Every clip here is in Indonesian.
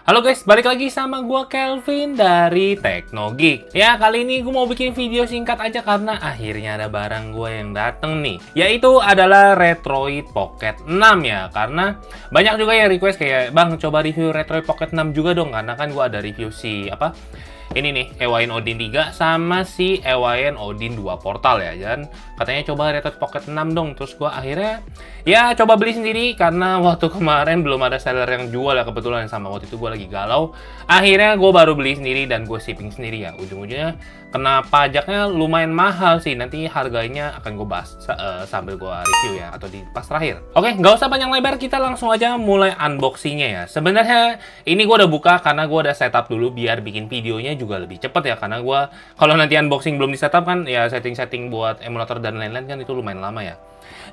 Halo guys, balik lagi sama gua Kelvin dari Teknogeek. Ya, kali ini gua mau bikin video singkat aja karena akhirnya ada barang gua yang dateng nih. Yaitu adalah Retroid Pocket 6 ya. Karena banyak juga yang request kayak, "Bang, coba review Retroid Pocket 6 juga dong." Karena kan gua ada review si ini nih, EYN Odin 3 sama si EYN Odin 2 Portal ya. Dan katanya coba Retroid Pocket 6 dong. Terus gua akhirnya ya coba beli sendiri karena waktu kemarin belum ada seller yang jual ya kebetulan, sama waktu itu gua lagi galau. Akhirnya gue baru beli sendiri dan gue shipping sendiri ya. Ujung-ujungnya kena pajaknya lumayan mahal sih. Nanti harganya akan gue bahas sambil gue review ya, atau di pas terakhir. Oke, nggak usah panjang lebar, kita langsung aja mulai unboxingnya ya. Sebenarnya ini gue udah buka karena gue udah setup dulu biar bikin videonya juga lebih cepet ya. Karena gue kalau nanti unboxing belum di setup kan ya, setting-setting buat emulator dan lain-lain kan itu lumayan lama ya.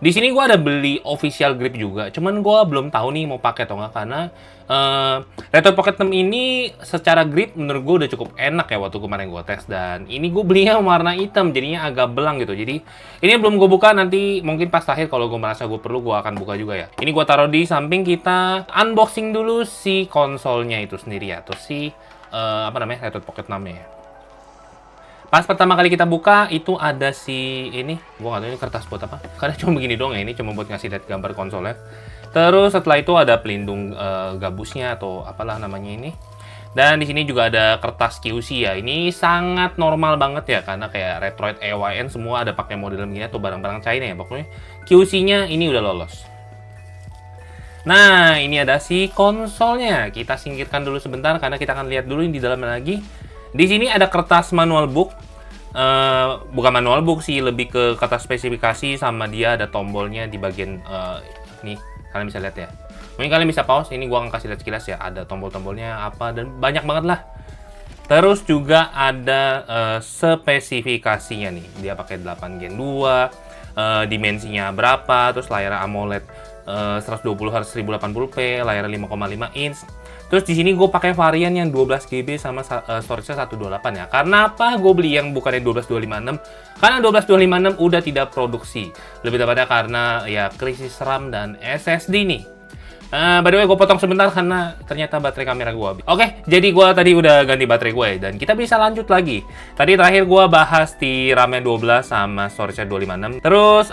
Di sini gue ada beli official grip juga, cuman gue belum tahu nih mau pakai atau nggak karena Retroid Pocket 6 ini secara grip menurut gue udah cukup enak ya waktu kemarin gue tes, dan ini gue belinya warna hitam jadinya agak belang gitu. Jadi ini belum gue buka, nanti mungkin pas akhir kalau gue merasa gue perlu gue akan buka juga ya. Ini gue taruh di samping, kita unboxing dulu si konsolnya itu sendiri ya, atau si Retroid Pocket 6-nya ya. Pas pertama kali kita buka, itu ada si ini, gua nggak tahu ini kertas buat apa. Karena cuma begini doang ya, ini cuma buat ngasih lihat gambar konsolnya. Terus setelah itu ada pelindung gabusnya atau apalah namanya ini. Dan di sini juga ada kertas QC ya. Ini sangat normal banget ya, karena kayak Retroid EYN semua ada pakai model begini atau barang-barang China ya. Pokoknya QC-nya ini udah lolos. Nah, ini ada si konsolnya. Kita singkirkan dulu sebentar karena kita akan lihat dulu di dalamnya lagi. Di sini ada kertas manual book, bukan manual book sih, lebih ke kertas spesifikasi, sama dia ada tombolnya di bagian nih, kalian bisa lihat ya. Mungkin kalian bisa pause, ini gua akan kasih lihat sekilas ya, ada tombol-tombolnya apa dan banyak banget lah. Terus juga ada spesifikasinya nih, dia pakai 8 Gen 2, dimensinya berapa, terus layar AMOLED 120 Hz 1080p, layar 5,5 inch. Terus di sini gue pakai varian yang 12 GB sama storage-nya 128 ya. Karena apa? Gue beli yang bukannya 12256. Karena 12256 udah tidak produksi. Lebih tepatnya karena ya krisis RAM dan SSD nih. By the way, gue potong sebentar karena ternyata baterai kamera gue habis. Oke, jadi gue tadi udah ganti baterai gue ya, dan kita bisa lanjut lagi. Tadi terakhir gue bahas di RAM-nya 12 sama storage-nya 256. Terus,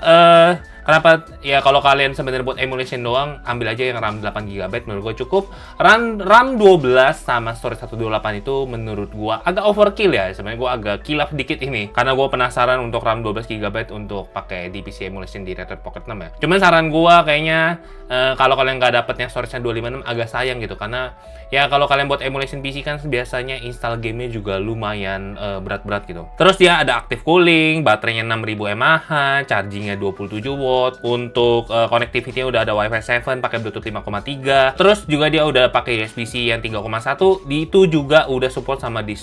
kenapa ya kalau kalian sebenarnya buat emulation doang, ambil aja yang RAM 8 GB, menurut gue cukup. RAM 12 sama storage 128 itu menurut gue agak overkill ya. Sebenarnya gue agak kilaf dikit ini, karena gue penasaran untuk RAM 12 GB untuk pakai di PC emulation di Retroid Pocket 6 ya. Cuman saran gue kayaknya kalau kalian nggak dapetnya storage-nya 256 agak sayang gitu, karena ya kalau kalian buat emulation PC kan biasanya install game-nya juga lumayan berat-berat gitu. Terus dia ada active cooling, baterainya 6000 mAh, chargingnya 27 watt, untuk connectivity-nya udah ada Wi-Fi 7 pakai Bluetooth 5,3. Terus juga dia udah pakai USB-C yang 3,1, itu juga udah support sama di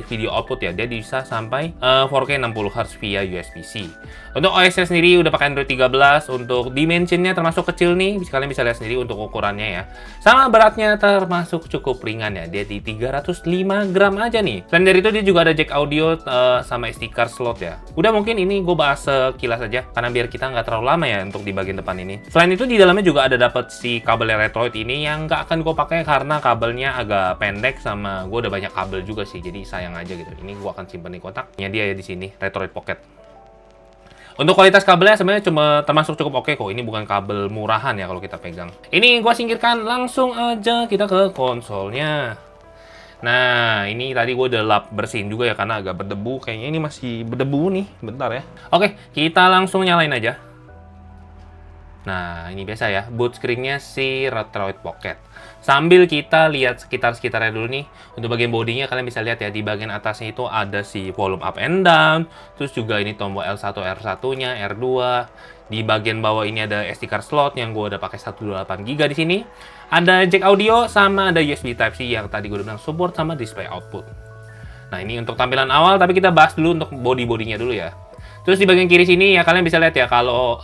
video output ya. Dia bisa sampai 4K 60 Hz via USB-C. Untuk OS-nya sendiri udah pakai Android 13, untuk dimensionnya termasuk kecil nih, kalian bisa lihat sendiri untuk ukurannya ya. Sama beratnya termasuk cukup ringan ya, dia di 305 gram aja nih. Selain dari itu dia juga ada jack audio sama SD card slot ya. Udah, mungkin ini gue bahas sekilas aja karena biar kita nggak terlalu lama ya untuk di bagian depan ini. Selain itu di dalamnya juga ada dapat si kabel Retroid ini yang nggak akan gue pakai karena kabelnya agak pendek, sama gue udah banyak kabel juga sih, jadi sayang aja gitu. Ini gue akan simpen di kotaknya dia ya di sini, Retroid Pocket. Untuk kualitas kabelnya sebenarnya cuma termasuk cukup oke kok. Ini bukan kabel murahan ya kalau kita pegang. Ini gua singkirkan, langsung aja kita ke konsolnya. Nah, ini tadi gue udah lap bersihin juga ya karena agak berdebu. Kayaknya ini masih berdebu nih. Bentar ya. Oke, kita langsung nyalain aja. Nah, ini biasa ya, boot screen-nya si Retroid Pocket. Sambil kita lihat sekitar-sekitarnya dulu nih. Untuk bagian bodinya kalian bisa lihat ya, di bagian atasnya itu ada si volume up and down. Terus juga ini tombol L1, R1-nya, R2. Di bagian bawah ini ada SD card slot yang gue udah pakai 128 GB di sini. Ada jack audio sama ada USB Type-C yang tadi gue udah bilang support sama display output. Nah, ini untuk tampilan awal, tapi kita bahas dulu untuk body-bodinya dulu ya. Terus di bagian kiri sini ya kalian bisa lihat ya kalau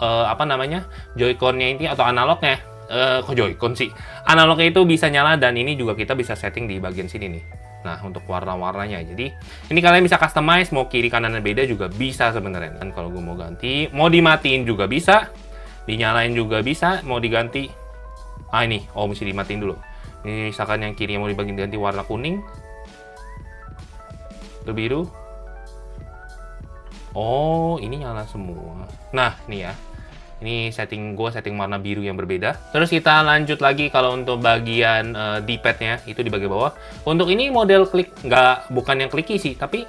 Joy-Con-nya ini atau analognya, kok Joy-Con sih? Analognya itu bisa nyala, dan ini juga kita bisa setting di bagian sini nih. Nah, untuk warna-warnanya. Jadi, ini kalian bisa customize, mau kiri kanannya beda juga bisa sebenarnya. Dan kalau gue mau ganti, mau dimatiin juga bisa, dinyalain juga bisa, mau diganti. Ini, mesti dimatiin dulu. Misalkan yang kiri mau dibagi ganti warna kuning ke biru. Oh, ini nyala semua. Nah, ini ya. Ini setting warna biru yang berbeda. Terus kita lanjut lagi kalau untuk bagian D-pad-nya itu di bagian bawah. Untuk ini model klik bukan yang clicky sih, tapi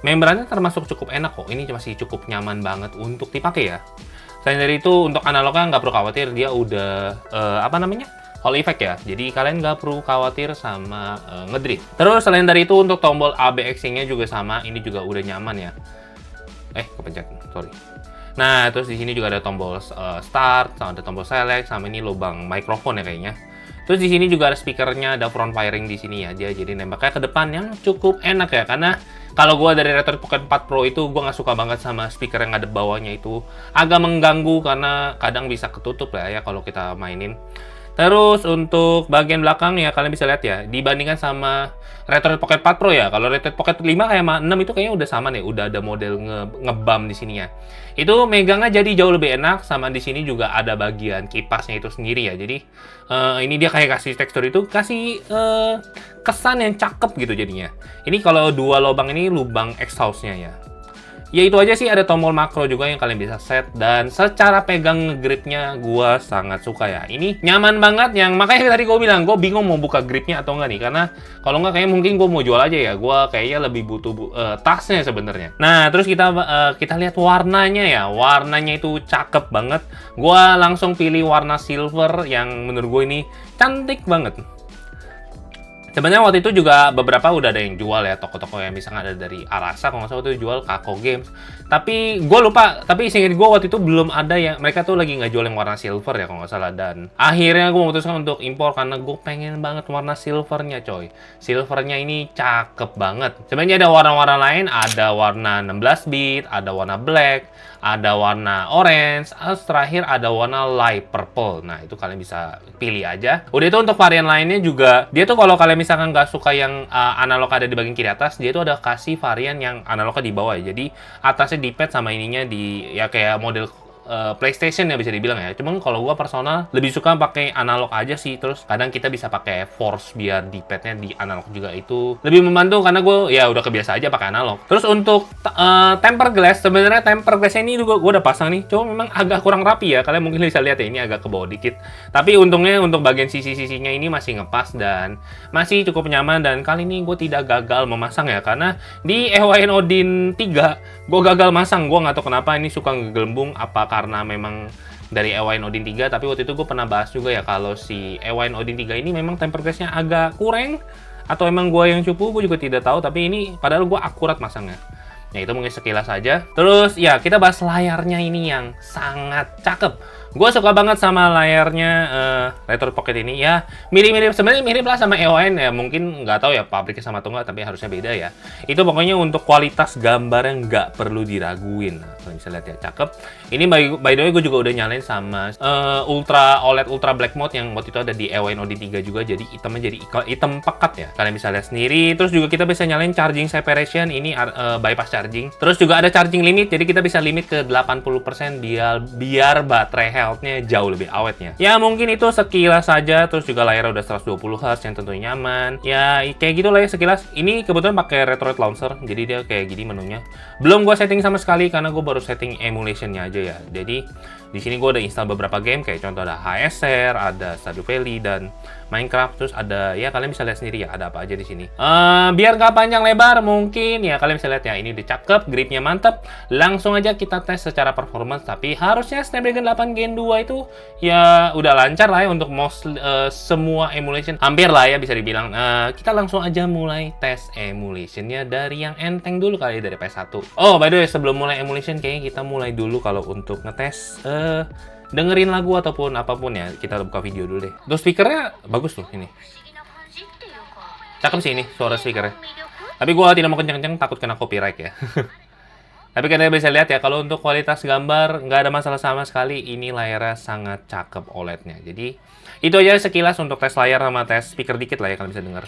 membrannya termasuk cukup enak kok. Ini masih cukup nyaman banget untuk dipakai ya. Selain dari itu untuk analognya nggak perlu khawatir, dia udah Hall effect ya. Jadi kalian nggak perlu khawatir sama ngedrift. Terus selain dari itu untuk tombol ABXing-nya juga sama. Ini juga udah nyaman ya. Kepencet, sorry. Nah, terus di sini juga ada tombol start, ada tombol select, sama ini lubang mikrofon ya kayaknya. Terus di sini juga ada speakernya, ada front firing di sini ya. Dia jadi nembaknya ke depan yang cukup enak ya. Karena kalau gua dari Retroid Pocket 4 Pro itu gua nggak suka banget sama speaker yang ada bawahnya itu. Agak mengganggu karena kadang bisa ketutup ya kalau kita mainin. Terus untuk bagian belakang ya kalian bisa lihat ya, dibandingkan sama Retroid Pocket 4 Pro ya. Kalau Retroid Pocket 5 kayak 6 itu kayaknya udah sama nih, udah ada model ngebam di sini ya. Itu megangnya jadi jauh lebih enak, sama di sini juga ada bagian kipasnya itu sendiri ya. Jadi ini dia kayak kasih tekstur itu, kasih kesan yang cakep gitu jadinya. Ini kalau dua lubang ini lubang exhaust-nya ya. Ya itu aja sih, ada tombol makro juga yang kalian bisa set, dan secara pegang gripnya gua sangat suka ya. Ini nyaman banget, yang makanya tadi gua bilang gua bingung mau buka gripnya atau enggak nih, karena kalau enggak kayaknya mungkin gua mau jual aja ya. Gua kayaknya lebih butuh tasnya sebenarnya. Nah, terus kita lihat warnanya ya. Warnanya itu cakep banget. Gua langsung pilih warna silver yang menurut gue ini cantik banget. Sebenarnya waktu itu juga beberapa udah ada yang jual ya, toko-toko yang misalnya ada dari Arasa, kalau nggak salah waktu itu jual Kako Games. Tapi gue lupa, tapi seingat gue waktu itu belum ada yang, mereka tuh lagi nggak jual yang warna silver ya kalau nggak salah. Dan akhirnya gue memutuskan untuk impor karena gue pengen banget warna silvernya coy. Silvernya ini cakep banget. Sebenarnya ada warna-warna lain, ada warna 16 bit, ada warna black, ada warna orange, terakhir ada warna light purple. Nah, itu kalian bisa pilih aja. Udah itu untuk varian lainnya juga, dia tuh kalau kalian misalkan nggak suka yang analog ada di bagian kiri atas, dia tuh ada kasih varian yang analognya di bawah ya. Jadi atasnya D-pad sama ininya di ya kayak model PlayStation ya bisa dibilang ya. Cuman kalau gua personal lebih suka pakai analog aja sih. Terus kadang kita bisa pakai force biar D-padnya di analog juga, itu lebih membantu karena gue ya udah kebiasa aja pakai analog. Terus untuk temper glass, sebenarnya temper glassnya ini juga gue udah pasang nih. Cuma memang agak kurang rapi ya. Kalian mungkin bisa lihat ya, ini agak ke bawah dikit. Tapi untungnya untuk bagian sisi-sisinya ini masih ngepas dan masih cukup nyaman. Dan kali ini gue tidak gagal memasang ya, karena di EYN Odin 3 gue gagal masang. Gue nggak tahu kenapa ini suka ngegelembung, apa karena memang dari EYN Odin 3, tapi waktu itu gue pernah bahas juga ya kalau si EYN Odin 3 ini memang temper glass-nya agak kurang, atau emang gue yang cupu, gue juga tidak tahu. Tapi ini padahal gue akurat masangnya. Ya itu mungkin sekilas saja. Terus ya kita bahas layarnya ini yang sangat cakep. Gue suka banget sama layarnya Retroid Pocket ini ya. Mirip-mirip, sebenarnya mirip lah sama EON ya. Mungkin nggak tahu ya pabriknya sama atau nggak, tapi harusnya beda ya. Itu pokoknya untuk kualitas gambar yang nggak perlu diraguin. Nah, kalian bisa lihat ya, cakep. Ini by the way gue juga udah nyalain sama Ultra OLED Ultra Black Mode yang waktu itu ada di EON Odin 3 juga. Jadi hitamnya jadi hitam pekat ya. Kalian bisa lihat sendiri. Terus juga kita bisa nyalain charging separation. Ini bypass charging. Terus juga ada charging limit. Jadi kita bisa limit ke 80% biar baterai health-nya jauh lebih awetnya. Ya mungkin itu sekilas saja. Terus juga layarnya udah 120 Hz yang tentunya nyaman. Ya kayak gitu lah ya sekilas. Ini kebetulan pakai Retroid Launcher. Jadi dia kayak gini menunya. Belum gue setting sama sekali karena gue baru setting emulation-nya aja ya. Jadi di sini gue udah install beberapa game, kayak contoh ada HSR, ada Stardew Valley, dan Minecraft. Terus ada, ya kalian bisa lihat sendiri ya ada apa aja di sini. Biar nggak panjang lebar, mungkin ya kalian bisa lihat ya, ini udah cakep, gripnya mantep. Langsung aja kita tes secara performance. Tapi harusnya Snapdragon 8 Gen 2 itu ya udah lancar lah ya untuk semua emulation. Hampir lah ya bisa dibilang. Kita langsung aja mulai tes emulationnya dari yang enteng dulu kali dari PS1. Oh by the way, sebelum mulai emulation kayaknya kita mulai dulu kalau untuk ngetes dengerin lagu ataupun apapun ya. Kita buka video dulu deh. Terus speakernya bagus tuh ini. Cakep sih ini suara speakernya. Tapi gua tidak mau kenceng-kenceng, takut kena copyright ya. Tapi kalian bisa lihat ya, kalau untuk kualitas gambar nggak ada masalah sama sekali. Ini layarnya sangat cakep OLED-nya. Jadi itu aja sekilas untuk tes layar sama tes speaker dikit lah ya, kalian bisa dengar.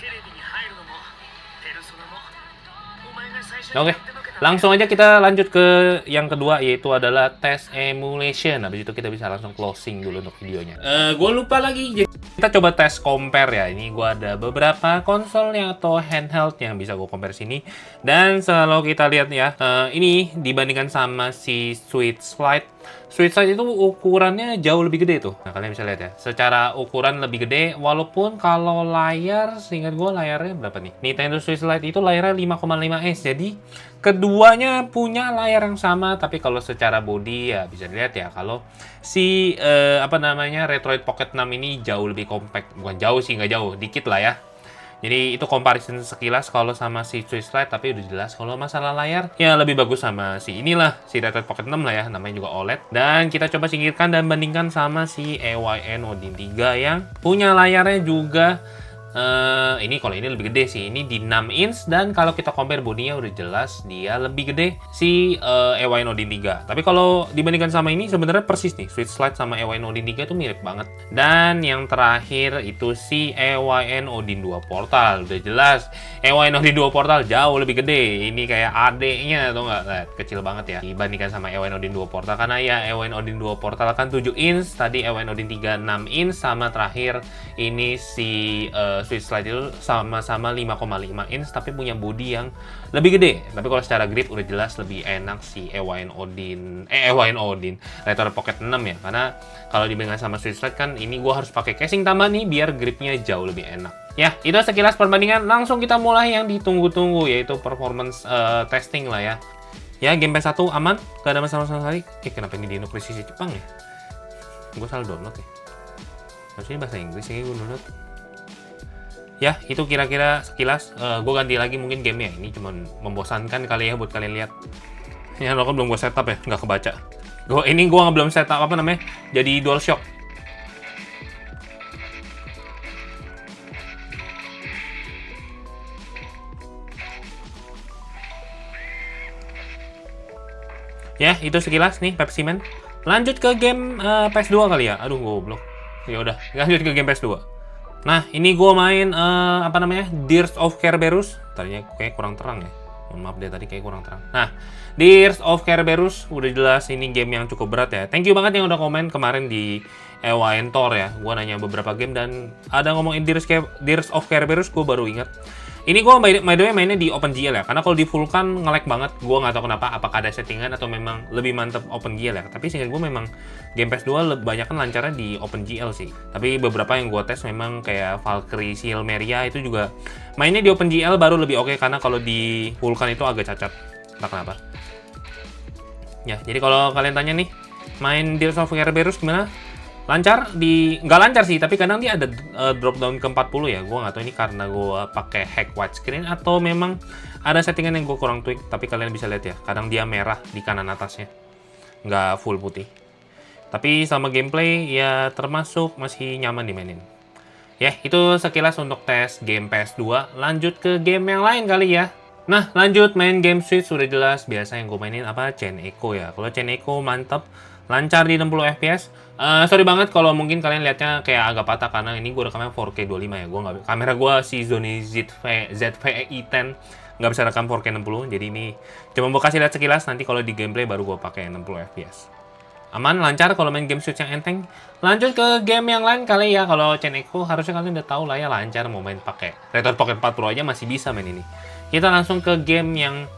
Oke. Langsung aja kita lanjut ke yang kedua, yaitu adalah test emulation. Habis itu kita bisa langsung closing dulu untuk videonya. Gue lupa lagi. Kita coba tes compare ya. Ini gue ada beberapa konsolnya atau handheld yang bisa gue compare sini. Dan selalu kita lihat ya, ini dibandingkan sama si Switch Lite. Switch Lite itu ukurannya jauh lebih gede tuh. Nah, kalian bisa lihat ya. Secara ukuran lebih gede, walaupun kalau layar, seingat gue layarnya berapa nih? Nintendo Switch Lite itu layarnya 5,5 inch. Jadi, keduanya punya layar yang sama, tapi kalau secara body ya bisa dilihat ya. Kalau si, Retroid Pocket 6 ini jauh lebih compact. Bukan jauh sih, nggak jauh. Dikit lah ya. Jadi itu comparison sekilas kalau sama si Switch Lite, tapi udah jelas kalau masalah layar ya lebih bagus sama si inilah, si Retroid Pocket 6 lah ya, namanya juga OLED. Dan kita coba singkirkan dan bandingkan sama si EYN Odin 3 yang punya layarnya juga ini kalau ini lebih gede sih, ini di 6 inch, dan kalau kita compare bodinya udah jelas dia lebih gede si EYN Odin 3. Tapi kalau dibandingkan sama ini sebenarnya persis nih, Switch Lite sama EYN Odin 3 itu mirip banget. Dan yang terakhir itu si EYN Odin 2 Portal. Udah jelas EYN Odin 2 Portal jauh lebih gede. Ini kayak adeknya atau enggak? Nah, kecil banget ya dibandingkan sama EYN Odin 2 Portal, karena ya EYN Odin 2 Portal kan 7 inch, tadi EYN Odin 3 6 inch, sama terakhir ini si Switch Lite itu sama-sama 5,5 inch tapi punya body yang lebih gede. Tapi kalau secara grip udah jelas lebih enak si EYN Odin Retroid Pocket 6 ya, karena kalau dibandingkan sama Switch Lite kan ini gua harus pakai casing tambah nih biar gripnya jauh lebih enak. Ya, itu sekilas perbandingan. Langsung kita mulai yang ditunggu-tunggu, yaitu performance testing lah ya. Ya, game PS1 aman, gak ada masalah sama sekali. Kenapa ini di presisi Jepang ya? Gue salah download ya. Harusnya bahasa Inggris ya gue download. Ya, itu kira-kira sekilas. Gue ganti lagi mungkin gamenya. Ini cuma membosankan kali ya buat kalian lihat. Ya, lo kan belum gue setup ya, nggak kebaca. Gue belum setup jadi DualShock. Ya, itu sekilas nih Pepsi Man. Lanjut ke game PS2 kali ya. Aduh, goblok. Ya udah, lanjut ke game PS2. Nah, ini gue main Tears of Kerberos. Tadinya kayak kurang terang ya. Mohon maaf deh, tadi kayak kurang terang. Nah, Tears of Kerberos udah jelas ini game yang cukup berat ya. Thank you banget yang udah komen kemarin di EYN Tor ya. Gue nanya beberapa game dan ada ngomongin Tears of Kerberos, gue baru ingat. Ini gue by the way mainnya di OpenGL ya, karena kalau di full kan nge-lag banget. Gue nggak tahu kenapa, apakah ada settingan atau memang lebih mantep OpenGL ya. Tapi seingat gue memang game PS2 banyak kan lancarnya di OpenGL sih. Tapi beberapa yang gue tes memang kayak Valkyrie Silmeria itu juga mainnya di OpenGL baru lebih oke, karena kalau di Vulkan itu agak cacat. Entah kenapa. Ya, jadi kalau kalian tanya nih, main Tears of Kerberos gimana? Lancar, nggak lancar sih, tapi kadang dia ada drop down ke 40 ya. Gue nggak tahu ini karena gue pakai hack widescreen atau memang ada settingan yang gue kurang tweak. Tapi kalian bisa lihat ya, kadang dia merah di kanan atasnya, nggak full putih. Tapi sama gameplay ya termasuk masih nyaman dimainin. Ya, itu sekilas untuk tes game PS2. Lanjut ke game yang lain kali ya. Nah, lanjut main game Switch sudah jelas. Biasa yang gue mainin Chain Echo ya. Kalau Chain Echo mantap, lancar di 60 fps. Sorry banget kalau mungkin kalian lihatnya kayak agak patah karena ini gue rekamnya 4K 25 ya. Kamera gue si Sony ZV-E10 nggak bisa rekam 4K 60. Jadi ini cuma mau kasih lihat sekilas. Nanti kalau di gameplay baru gue pakai 60 fps. Aman, lancar kalau main game Switch yang enteng. Lanjut ke game yang lain kali ya. Kalau Chain Echo harusnya kalian udah tahu lah ya, lancar mau main pakai Retroid Pocket 4 Pro aja masih bisa main ini. Kita langsung ke game yang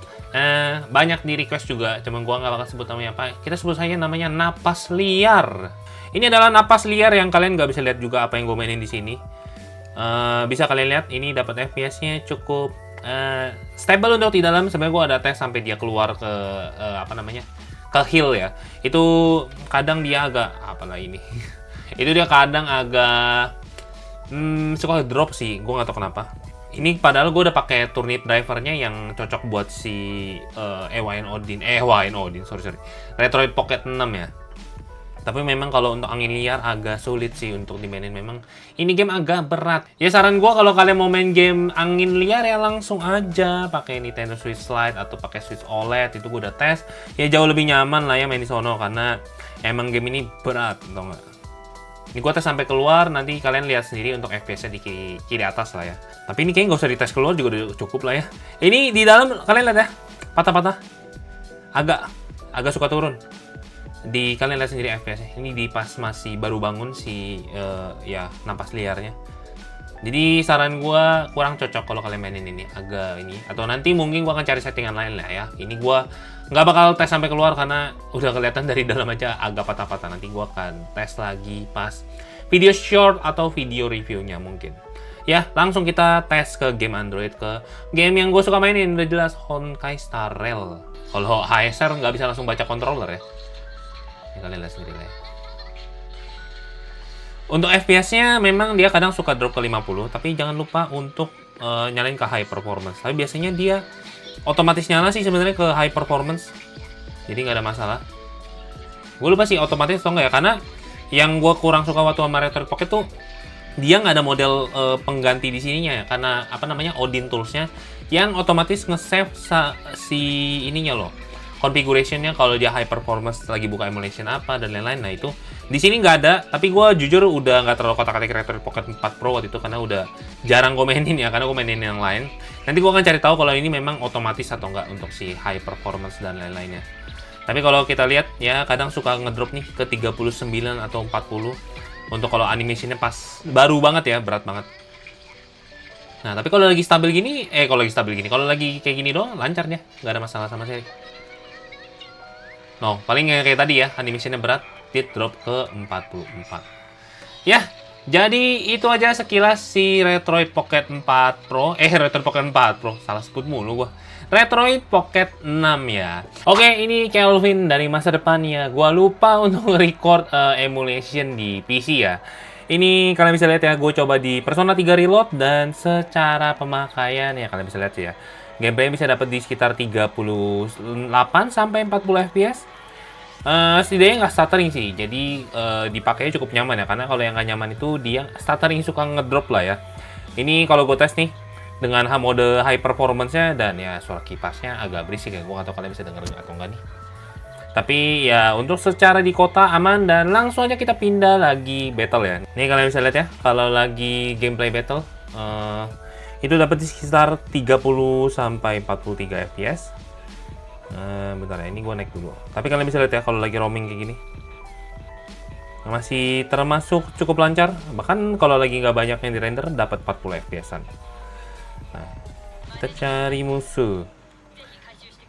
banyak di request juga, cuman gua nggak bakal sebut namanya apa. Kita sebut saja namanya Napas Liar. Ini adalah Napas Liar yang kalian nggak bisa lihat juga apa yang gue mainin di sini. Bisa kalian lihat ini dapat FPS-nya cukup stable untuk di dalam. Sebenarnya gue ada tes sampai dia keluar ke ke hill ya. Itu kadang dia agak itu dia kadang agak suka drop sih. Gue nggak tahu kenapa. Ini padahal gue udah pakai turnip drivernya yang cocok buat si Retroid Pocket 6 ya. Tapi memang kalau untuk angin liar agak sulit sih untuk dimainin. Memang ini game agak berat. Ya saran gue kalau kalian mau main game angin liar ya langsung aja pakai Nintendo Switch Lite atau pakai Switch OLED. Itu gue udah tes. Ya jauh lebih nyaman lah ya main di sono karena emang game ini berat, tau nggak? Ini gue tes sampai keluar, nanti kalian lihat sendiri untuk FPS-nya di kiri atas lah ya. Tapi ini kayaknya nggak usah dites keluar juga udah cukup lah ya. Ini di dalam kalian lihat ya, patah-patah. Agak suka turun. Kalian lihat sendiri FPS-nya. Ini di pas masih baru bangun si ya napas liarnya. Jadi saran gua kurang cocok kalau kalian mainin ini, agak ini. Atau nanti mungkin gua akan cari settingan lain lah ya. Ini gua nggak bakal tes sampai keluar karena udah kelihatan dari dalam aja agak patah-patah. Nanti gua akan tes lagi pas video short atau video reviewnya mungkin. Ya, langsung kita tes ke game Android, ke game yang gue suka mainin. Udah jelas Honkai Star Rail. Kalau HSR nggak bisa langsung baca controller ya. Ini kalian lihat sendiri lah ya. Untuk FPS-nya memang dia kadang suka drop ke 50, tapi jangan lupa untuk nyalain ke high performance. Tapi biasanya dia otomatis nyala sih sebenarnya ke high performance. Jadi nggak ada masalah. Gue lupa sih otomatis atau nggak ya, karena yang gue kurang suka waktu sama Retroid Pocket tuh dia nggak ada model pengganti di sininya ya, karena apa namanya Odin Tools-nya yang otomatis nge-save si ininya loh. Configuration-nya kalau dia high performance lagi buka emulation apa dan lain-lain. Nah itu di sini nggak ada, tapi gue jujur udah nggak terlalu kotak-katik Retroid Pocket 4 Pro waktu itu karena udah jarang gue mainin ya, karena gue mainin yang lain. Nanti gue akan cari tahu kalau ini memang otomatis atau enggak untuk si high performance dan lain-lainnya. Tapi kalau kita lihat ya kadang suka ngedrop nih ke 39 atau 40 untuk kalau animasinya pas baru banget ya, berat banget. Nah tapi kalau lagi stabil gini, kalau lagi kayak gini doang lancar ya, nggak ada masalah sama sekali. No, paling kayak tadi ya, animasinya berat, tit drop ke 44. Ya, jadi itu aja sekilas si Retroid Pocket 4 Pro. Retroid Pocket 4 Pro, salah sebut mulu gua. Retroid Pocket 6 ya. Oke, ini Kelvin dari masa depan ya. Gua lupa untuk record emulation di PC ya. Ini kalian bisa lihat ya, gue coba di Persona 3 Reload dan secara pemakaian ya kalian bisa lihat ya. Gameplay bisa dapat di sekitar 38 sampai 40 fps. Setidaknya nggak stuttering sih, jadi dipakainya cukup nyaman ya. Karena kalau yang nggak nyaman itu dia stuttering, suka ngedrop lah ya. Ini kalau gue tes nih dengan mode high performance-nya dan ya suara kipasnya agak berisik ya. Gue nggak tahu kalian bisa denger atau enggak nih. Tapi ya untuk secara di kota aman dan langsung aja kita pindah lagi battle ya. Nih kalian bisa lihat ya, kalau lagi gameplay battle itu dapat di sekitar 30 sampai 43 fps. Bentar ya, ini gue naik dulu. Tapi kalian bisa lihat ya kalau lagi roaming kayak gini masih termasuk cukup lancar. Bahkan kalau lagi nggak banyak yang di render dapat 40 fps-an. Nah, kita cari musuh.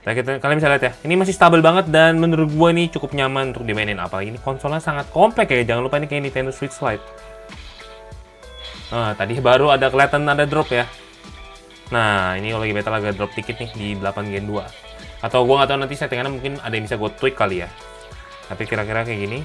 Nah, kalian bisa lihat ya, ini masih stabil banget dan menurut gue ini cukup nyaman untuk dimainin. Apalagi ini konsolnya sangat komplek ya. Jangan lupa ini kayak Nintendo Switch Lite. Nah, tadi baru ada kelihatan ada drop ya. Nah, ini kalau lagi battle agak drop dikit nih di 8 Gen 2. Atau gue nggak tahu nanti settingannya mungkin ada yang bisa gue tweak kali ya. Tapi kira-kira kayak gini.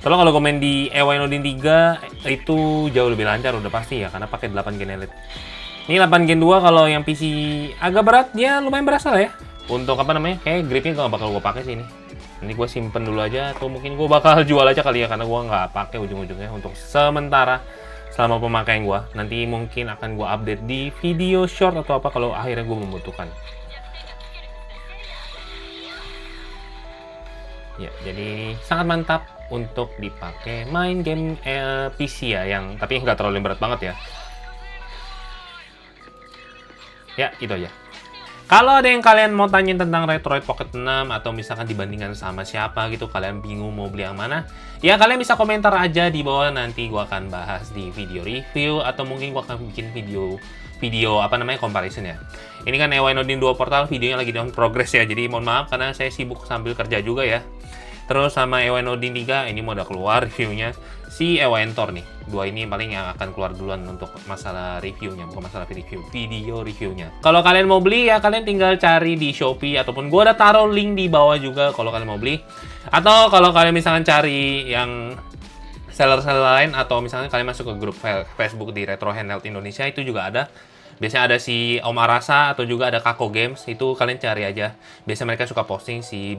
Kalau gue main di EYN Odin 3 itu jauh lebih lancar udah pasti ya, karena pakai 8 Gen Elite. Ini 8 Gen 2 kalau yang PC agak berat dia lumayan berasa lah ya. Untuk apa namanya? Kayak gripnya nggak bakal gue pakai sih ini. Ini gue simpen dulu aja, atau mungkin gue bakal jual aja kali ya, karena gue nggak pakai ujung-ujungnya untuk sementara selama pemakaian gue. Nanti mungkin akan gue update di video short atau apa kalau akhirnya gue membutuhkan. Ya, jadi sangat mantap untuk dipakai main game PC ya, yang tapi nggak terlalu berat banget ya. Ya, itu aja. Kalau ada yang kalian mau tanyain tentang Retroid Pocket 6 atau misalkan dibandingkan sama siapa gitu, kalian bingung mau beli yang mana, ya kalian bisa komentar aja di bawah, nanti gua akan bahas di video review atau mungkin gua akan bikin video apa namanya comparison ya. Ini kan EYN Odin 2 Portal videonya lagi on progress ya, jadi mohon maaf karena saya sibuk sambil kerja juga ya. Terus sama EYN Odin 3 ini mau udah keluar reviewnya. Si EYN Thor nih, dua ini paling yang akan keluar duluan untuk masalah reviewnya, bukan masalah video reviewnya. Kalau kalian mau beli ya kalian tinggal cari di Shopee ataupun gua udah taruh link di bawah juga kalau kalian mau beli. Atau kalau kalian misalkan cari yang seller lain atau misalnya kalian masuk ke grup Facebook di Retro Handheld Indonesia itu juga ada. Biasanya ada si Om Arasa atau juga ada Kako Games, itu kalian cari aja. Biasanya mereka suka posting si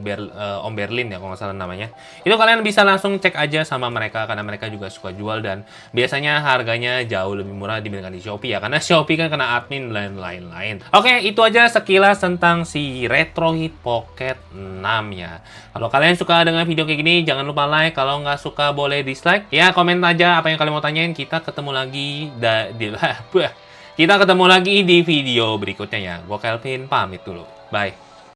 Om Berlin ya kalau nggak salah namanya. Itu kalian bisa langsung cek aja sama mereka karena mereka juga suka jual dan biasanya harganya jauh lebih murah dibandingkan di Shopee ya. Karena Shopee kan kena admin dan lain-lain. Oke, itu aja sekilas tentang si Retrohit Pocket 6 ya. Kalau kalian suka dengan video kayak gini, jangan lupa like. Kalau nggak suka boleh dislike. Ya, komen aja apa yang kalian mau tanyain. Kita ketemu lagi kita ketemu lagi di video berikutnya ya. Gua Kelvin, pamit dulu. Bye.